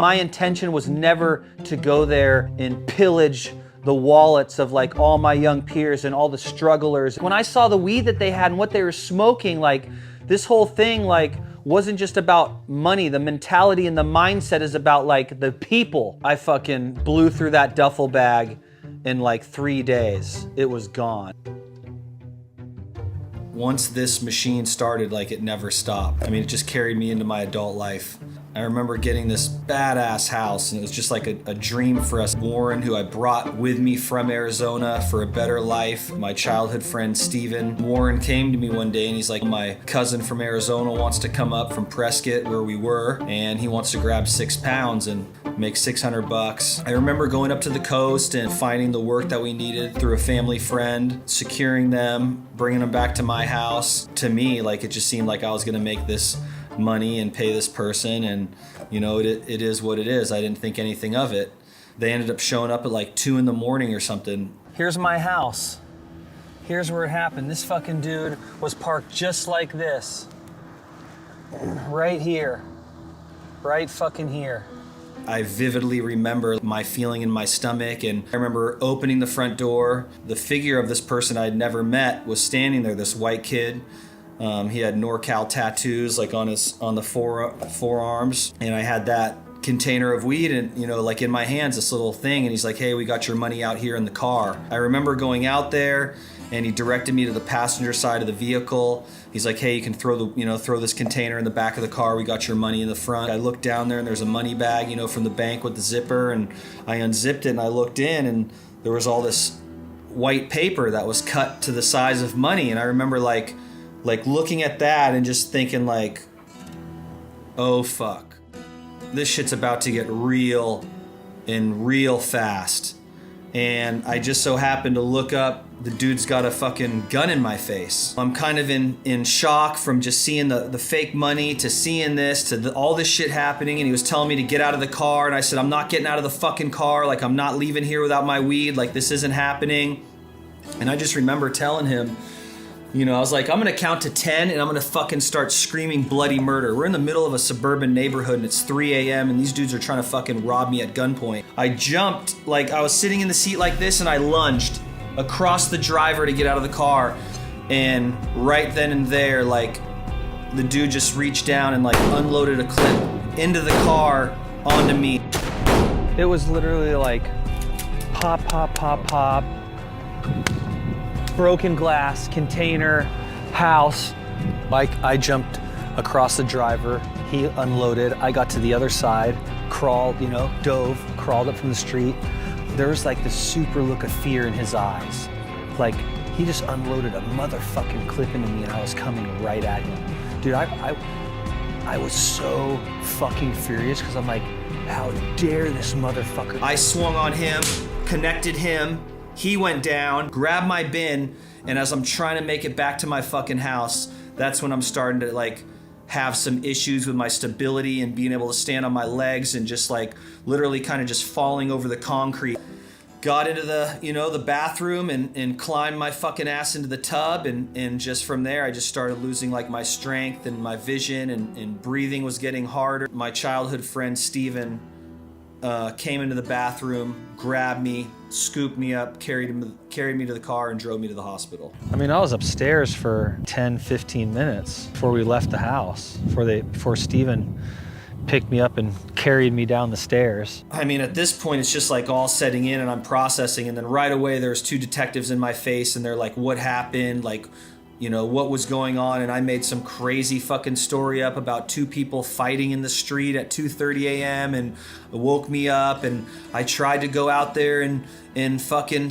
My intention was never to go there and pillage the wallets of like all my young peers and all the strugglers. When I saw the weed that they had and what they were smoking, like this whole thing like wasn't just about money. The mentality and the mindset is about like the people. I fucking blew through that duffel bag in like 3 days. It was gone. Once this machine started, like it never stopped. I mean, it just carried me into my adult life. I remember getting this badass house, and it was just like a dream for us. Warren, who I brought with me from Arizona for a better life, my childhood friend Steven. Warren came to me one day and he's like, my cousin from Arizona wants to come up from Prescott where we were, and he wants to grab 6 pounds and make $600. I remember going up to the coast and finding the work that we needed through a family friend, securing them, bringing them back to my house. To me, like it just seemed like I was gonna make this money and pay this person, and you know, it is what it is. I didn't think anything of it. They ended up showing up at like 2 a.m. or something. Here's my house. Here's where it happened. This fucking dude was parked just like this. Right here. Right fucking here. I vividly remember my feeling in my stomach, and I remember opening the front door. The figure of this person I'd never met was standing there, this white kid. He had NorCal tattoos like on the forearms, and I had that container of weed and, you know, like in my hands, this little thing, and he's like, hey, we got your money out here in the car. I remember going out there and he directed me to the passenger side of the vehicle. He's like, hey, you can throw this container in the back of the car. We got your money in the front. I looked down there and there's a money bag, you know, from the bank with the zipper, and I unzipped it and I looked in and there was all this white paper that was cut to the size of money. And I remember like looking at that and just thinking like, oh fuck, this shit's about to get real and real fast. And I just so happened to look up, the dude's got a fucking gun in my face. I'm kind of in shock from just seeing the fake money to seeing this to all this shit happening. And he was telling me to get out of the car, and I said, I'm not getting out of the fucking car. Like, I'm not leaving here without my weed. Like, this isn't happening. And I just remember telling him, you know, I was like, I'm gonna count to 10 and I'm gonna fucking start screaming bloody murder. We're in the middle of a suburban neighborhood and it's 3 a.m. and these dudes are trying to fucking rob me at gunpoint. I jumped, like I was sitting in the seat like this, and I lunged across the driver to get out of the car. And right then and there, like the dude just reached down and like unloaded a clip into the car onto me. It was literally like pop, pop, pop, pop. Broken glass, container, house. Like, I jumped across the driver, he unloaded, I got to the other side, crawled, you know, dove, crawled up from the street. There was like this super look of fear in his eyes. Like, he just unloaded a motherfucking clip into me and I was coming right at him. Dude, I was so fucking furious because I'm like, how dare this motherfucker. I swung on him, connected him. He went down, grabbed my bin, and as I'm trying to make it back to my fucking house, that's when I'm starting to like have some issues with my stability and being able to stand on my legs and just like literally kind of just falling over the concrete. Got into the, you know, the bathroom and climbed my fucking ass into the tub, and just from there I just started losing like my strength and my vision, and breathing was getting harder. My childhood friend Steven came into the bathroom, grabbed me, scooped me up, carried me to the car, and drove me to the hospital. I mean, I was upstairs for 10, 15 minutes before we left the house, before Steven picked me up and carried me down the stairs. I mean, at this point, it's just like all setting in and I'm processing, and then right away there's 2 detectives in my face and they're like, what happened? Like, you know, what was going on? And I made some crazy fucking story up about 2 people fighting in the street at 2:30 a.m. and it woke me up, and I tried to go out there and fucking,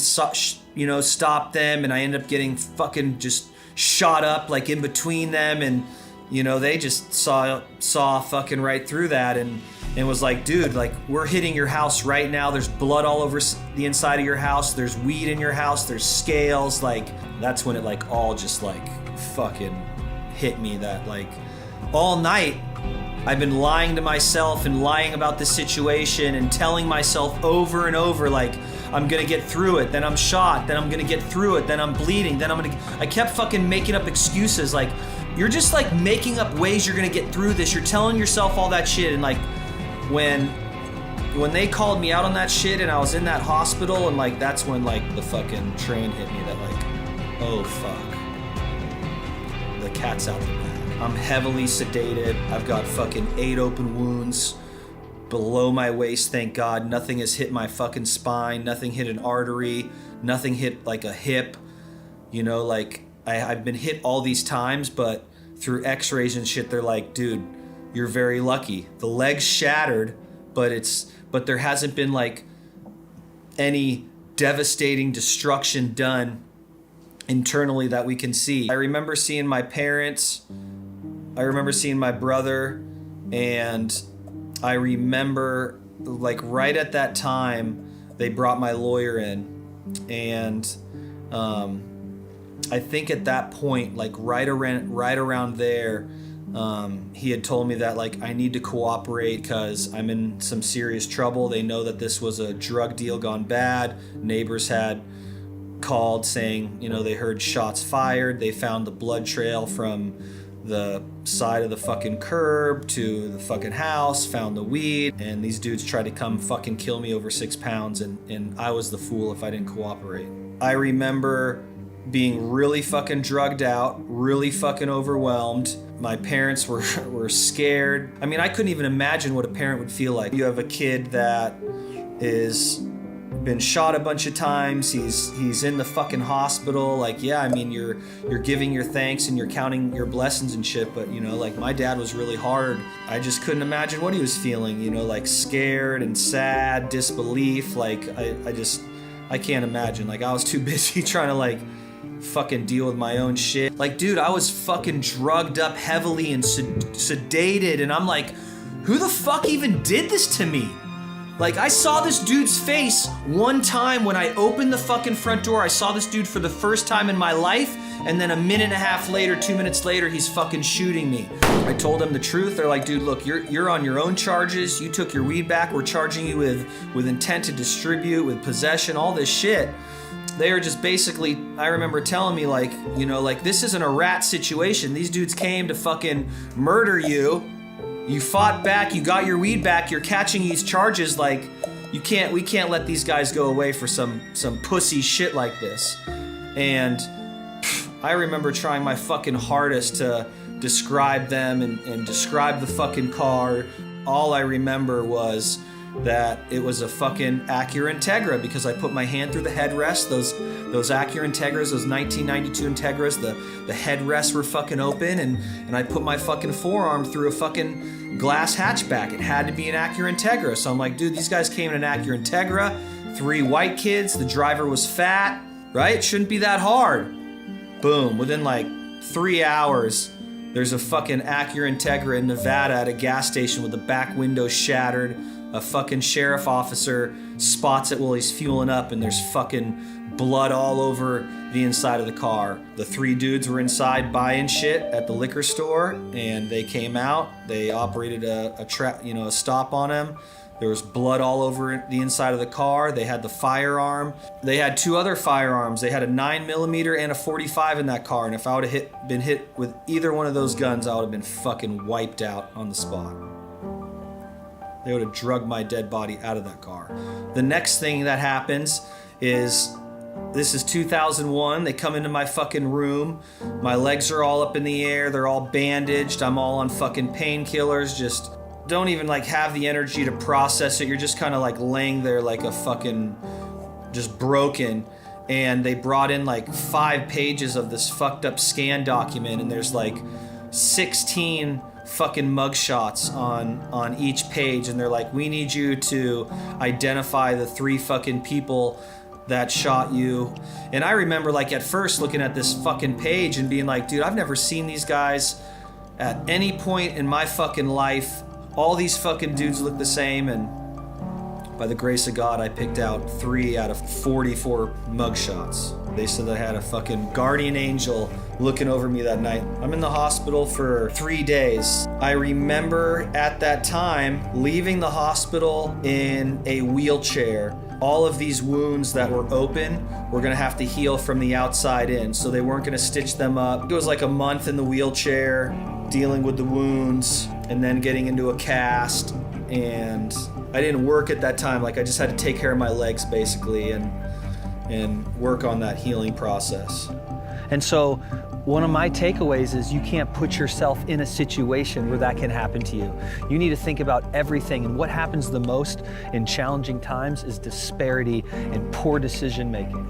you know, stop them, and I ended up getting fucking just shot up like in between them, and, you know, they just saw fucking right through that and was like, dude, like, we're hitting your house right now. There's blood all over the inside of your house. There's weed in your house. There's scales. Like, that's when it like all just like fucking hit me that like all night I've been lying to myself and lying about this situation and telling myself over and over like, I'm gonna get through it, then I'm shot, then I'm gonna get through it, then I'm bleeding, then I kept fucking making up excuses. Like, you're just like making up ways you're gonna get through this. You're telling yourself all that shit, and like when when they called me out on that shit and I was in that hospital, and like that's when like the fucking train hit me that like, oh fuck, the cat's out the bag. I'm heavily sedated. I've got fucking 8 open wounds below my waist, thank God. Nothing has hit my fucking spine. Nothing hit an artery. Nothing hit like a hip. You know, like I've been hit all these times, but through x-rays and shit, they're like, dude, you're very lucky. The leg's shattered, but there hasn't been like any devastating destruction done internally that we can see. I remember seeing my parents. I remember seeing my brother, and I remember like right at that time they brought my lawyer in, and I think at that point, like right around there, he had told me that like I need to cooperate because I'm in some serious trouble. They know that this was a drug deal gone bad. Neighbors had called saying, you know, they heard shots fired. They found the blood trail from the side of the fucking curb to the fucking house, found the weed, and these dudes tried to come fucking kill me over 6 pounds, and I was the fool if I didn't cooperate. I remember being really fucking drugged out, really fucking overwhelmed. My parents were scared. I mean, I couldn't even imagine what a parent would feel like. You have a kid that is been shot a bunch of times. He's in the fucking hospital. Like, yeah, I mean, you're giving your thanks and you're counting your blessings and shit. But you know, like my dad was really hard. I just couldn't imagine what he was feeling. You know, like scared and sad, disbelief. Like I can't imagine. Like I was too busy trying to like fucking deal with my own shit. Like, dude, I was fucking drugged up heavily and sedated, and I'm like, who the fuck even did this to me? Like, I saw this dude's face one time when I opened the fucking front door. I saw this dude for the first time in my life, and then a minute and a half later, 2 minutes later, he's fucking shooting me. I told them the truth. They're like, dude, look, you're on your own charges. You took your weed back. We're charging you with intent to distribute, with possession, all this shit. They were just basically, I remember telling me like, you know, like this isn't a rat situation. These dudes came to fucking murder you. You fought back, you got your weed back, you're catching these charges. Like, we can't let these guys go away for some pussy shit like this. And I remember trying my fucking hardest to describe them and describe the fucking car. All I remember was that it was a fucking Acura Integra because I put my hand through the headrest. Those Acura Integras, those 1992 Integras, the headrests were fucking open, and I put my fucking forearm through a fucking glass hatchback. It had to be an Acura Integra. So I'm like, dude, these guys came in an Acura Integra, 3 white kids, the driver was fat, right? Shouldn't be that hard. Boom, within like 3 hours, there's a fucking Acura Integra in Nevada at a gas station with the back window shattered. A fucking sheriff officer spots it while he's fueling up, and there's fucking blood all over the inside of the car. The 3 dudes were inside buying shit at the liquor store, and they came out. They operated a stop on him. There was blood all over the inside of the car. They had the firearm. They had 2 other firearms. They had a 9mm and a .45 in that car, and if I would have been hit with either one of those guns, I would have been fucking wiped out on the spot. They would have drugged my dead body out of that car. The next thing that happens is, this is 2001. They come into my fucking room. My legs are all up in the air. They're all bandaged. I'm all on fucking painkillers. Just don't even like have the energy to process it. You're just kind of like laying there like a fucking just broken. And they brought in like 5 pages of this fucked up scan document, and there's like 16 fucking mugshots on each page, and they're like, we need you to identify the 3 fucking people that shot you. And I remember like at first looking at this fucking page and being like, dude, I've never seen these guys at any point in my fucking life. All these fucking dudes look the same, and by the grace of God, I picked out 3 out of 44 mugshots. They said I had a fucking guardian angel looking over me that night. I'm in the hospital for 3 days. I remember at that time leaving the hospital in a wheelchair. All of these wounds that were open were gonna have to heal from the outside in, so they weren't gonna stitch them up. It was like a month in the wheelchair, dealing with the wounds, and then getting into a cast, and I didn't work at that time. Like I just had to take care of my legs basically and work on that healing process. And so one of my takeaways is you can't put yourself in a situation where that can happen to you. You need to think about everything, and what happens the most in challenging times is disparity and poor decision making.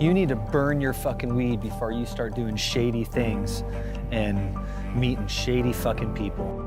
You need to burn your fucking weed before you start doing shady things and meeting shady fucking people.